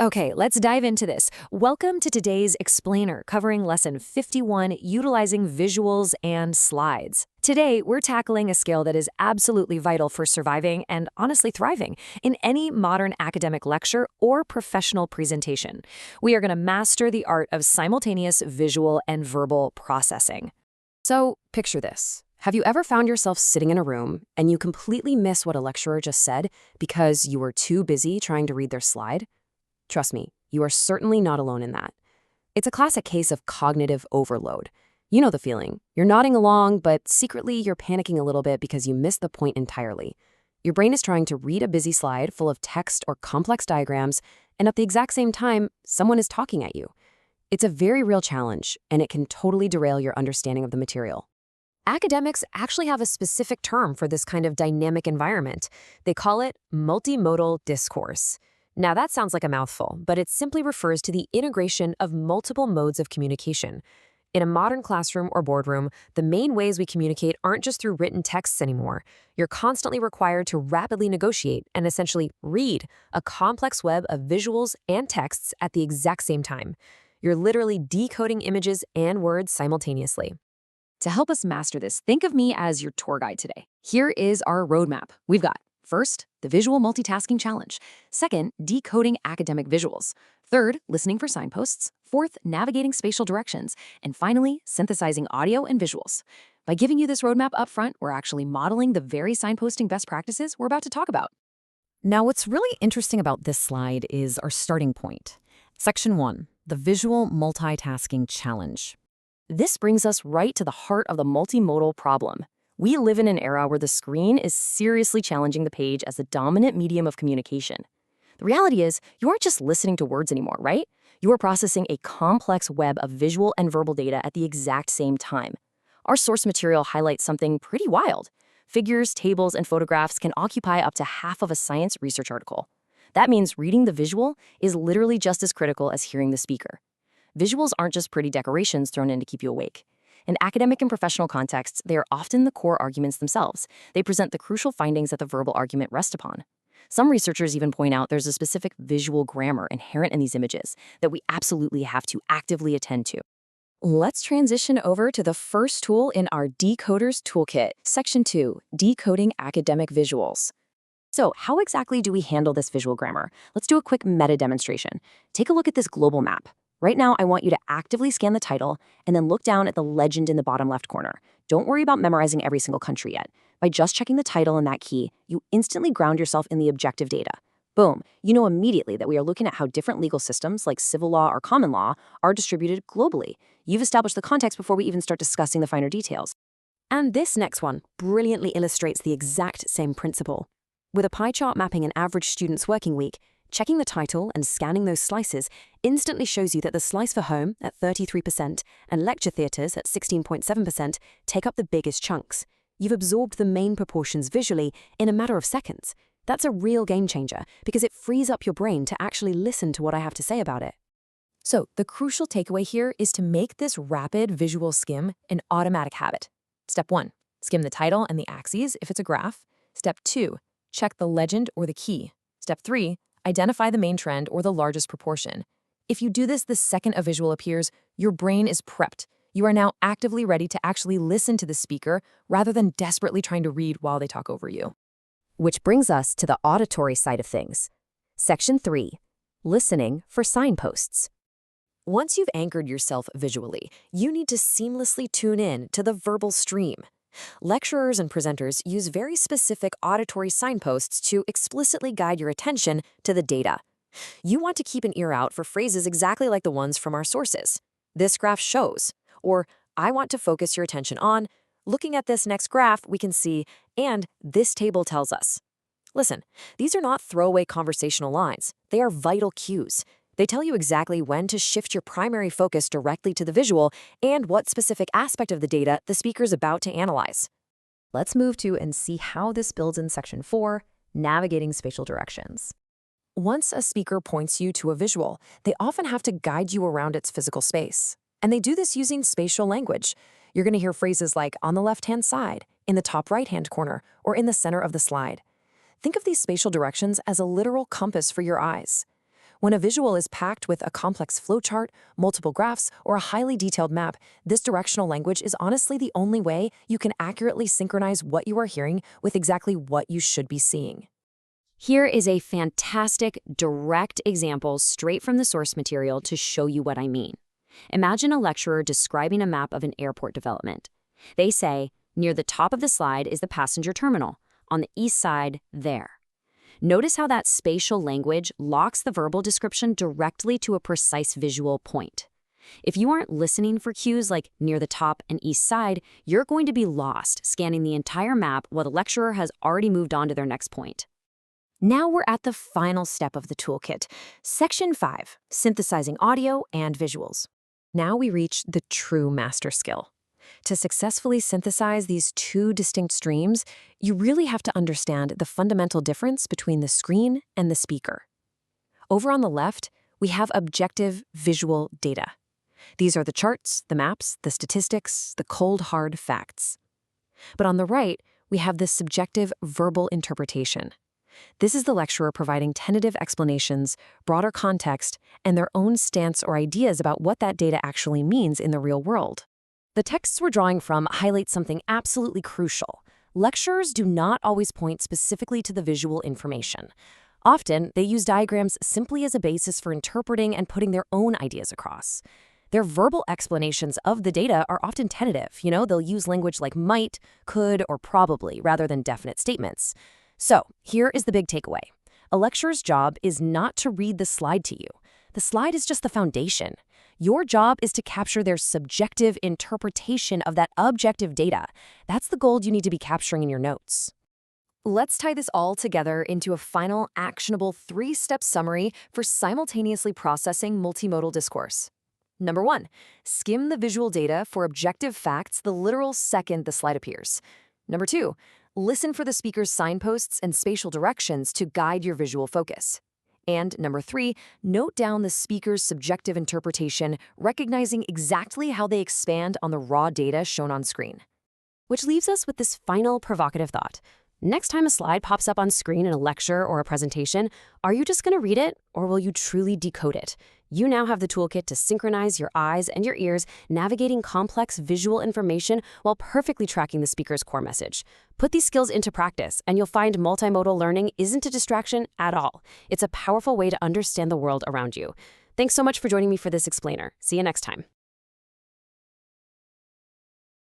Okay, let's dive into this. Welcome to today's explainer covering lesson 51, utilizing visuals and slides. Today, we're tackling a skill that is absolutely vital for surviving and honestly thriving in any modern academic lecture or professional presentation. We are going to master the art of simultaneous visual and verbal processing. So, picture this. Have you ever found yourself sitting in a room and you completely miss what a lecturer just said because you were too busy trying to read their slide? Trust me, you are certainly not alone in that. It's a classic case of cognitive overload. You know the feeling. You're nodding along, but secretly you're panicking a little bit because you missed the point entirely. Your brain is trying to read a busy slide full of text or complex diagrams, and at the exact same time, someone is talking at you. It's a very real challenge, and it can totally derail your understanding of the material. Academics actually have a specific term for this kind of dynamic environment. They call it multimodal discourse. Now that sounds like a mouthful, but it simply refers to the integration of multiple modes of communication. In a modern classroom or boardroom, the main ways we communicate aren't just through written texts anymore. You're constantly required to rapidly negotiate and essentially read a complex web of visuals and texts at the exact same time. You're literally decoding images and words simultaneously. To help us master this, think of me as your tour guide today. Here is our roadmap. We've got first, the visual multitasking challenge. Second, decoding academic visuals. Third, listening for signposts. Fourth, navigating spatial directions. And finally, synthesizing audio and visuals. By giving you this roadmap up front, we're actually modeling the very signposting best practices we're about to talk about. Now, what's really interesting about this slide is our starting point. Section 1, the visual multitasking challenge. This brings us right to the heart of the multimodal problem. We live in an era where the screen is seriously challenging the page as the dominant medium of communication. The reality is, you aren't just listening to words anymore, right? You are processing a complex web of visual and verbal data at the exact same time. Our source material highlights something pretty wild. Figures, tables, and photographs can occupy up to half of a science research article. That means reading the visual is literally just as critical as hearing the speaker. Visuals aren't just pretty decorations thrown in to keep you awake. In academic and professional contexts, they are often the core arguments themselves. They present the crucial findings that the verbal argument rests upon. Some researchers even point out there's a specific visual grammar inherent in these images that we absolutely have to actively attend to. Let's transition over to the first tool in our Decoders Toolkit, Section 2, Decoding Academic Visuals. So, how exactly do we handle this visual grammar? Let's do a quick meta demonstration. Take a look at this global map. Right now, I want you to actively scan the title and then look down at the legend in the bottom left corner. Don't worry about memorizing every single country yet. By just checking the title and that key, you instantly ground yourself in the objective data. Boom, you know immediately that we are looking at how different legal systems like civil law or common law are distributed globally. You've established the context before we even start discussing the finer details. And this next one brilliantly illustrates the exact same principle. With a pie chart mapping an average student's working week, checking the title and scanning those slices instantly shows you that the slice for home at 33% and lecture theatres at 16.7% take up the biggest chunks. You've absorbed the main proportions visually in a matter of seconds. That's a real game changer because it frees up your brain to actually listen to what I have to say about it. So, the crucial takeaway here is to make this rapid visual skim an automatic habit. Step 1, skim the title and the axes if it's a graph. Step 2, check the legend or the key. Step 3, identify the main trend or the largest proportion. If you do this the second a visual appears, your brain is prepped. You are now actively ready to actually listen to the speaker rather than desperately trying to read while they talk over you. Which brings us to the auditory side of things. Section 3, listening for signposts. Once you've anchored yourself visually, you need to seamlessly tune in to the verbal stream. Lecturers and presenters use very specific auditory signposts to explicitly guide your attention to the data. You want to keep an ear out for phrases exactly like the ones from our sources. This graph shows, or I want to focus your attention on, looking at this next graph, we can see, and this table tells us. Listen, these are not throwaway conversational lines. They are vital cues. They tell you exactly when to shift your primary focus directly to the visual and what specific aspect of the data the speaker's about to analyze. Let's move to and see how this builds in Section 4, Navigating Spatial Directions. Once a speaker points you to a visual, they often have to guide you around its physical space. And they do this using spatial language. You're going to hear phrases like on the left-hand side, in the top right-hand corner, or in the center of the slide. Think of these spatial directions as a literal compass for your eyes. When a visual is packed with a complex flowchart, multiple graphs, or a highly detailed map, this directional language is honestly the only way you can accurately synchronize what you are hearing with exactly what you should be seeing. Here is a fantastic, direct example straight from the source material to show you what I mean. Imagine a lecturer describing a map of an airport development. They say, near the top of the slide is the passenger terminal. On the east side, there. Notice how that spatial language locks the verbal description directly to a precise visual point. If you aren't listening for cues like near the top and east side, you're going to be lost scanning the entire map while the lecturer has already moved on to their next point. Now we're at the final step of the toolkit, Section 5, Synthesizing Audio and Visuals. Now we reach the true master skill. To successfully synthesize these two distinct streams, you really have to understand the fundamental difference between the screen and the speaker. Over on the left, we have objective visual data. These are the charts, the maps, the statistics, the cold, hard facts. But on the right, we have the subjective verbal interpretation. This is the lecturer providing tentative explanations, broader context, and their own stance or ideas about what that data actually means in the real world. The texts we're drawing from highlight something absolutely crucial. Lecturers do not always point specifically to the visual information. Often, they use diagrams simply as a basis for interpreting and putting their own ideas across. Their verbal explanations of the data are often tentative. They'll use language like might, could, or probably, rather than definite statements. So, here is the big takeaway. A lecturer's job is not to read the slide to you. The slide is just the foundation. Your job is to capture their subjective interpretation of that objective data. That's the gold you need to be capturing in your notes. Let's tie this all together into a final, actionable 3-step summary for simultaneously processing multimodal discourse. Number 1, skim the visual data for objective facts the literal second the slide appears. Number 2, listen for the speaker's signposts and spatial directions to guide your visual focus. And number 3, note down the speaker's subjective interpretation, recognizing exactly how they expand on the raw data shown on screen. Which leaves us with this final provocative thought. Next time a slide pops up on screen in a lecture or a presentation, are you just going to read it, or will you truly decode it? You now have the toolkit to synchronize your eyes and your ears, navigating complex visual information while perfectly tracking the speaker's core message. Put these skills into practice, and you'll find multimodal learning isn't a distraction at all. It's a powerful way to understand the world around you. Thanks so much for joining me for this explainer. See you next time.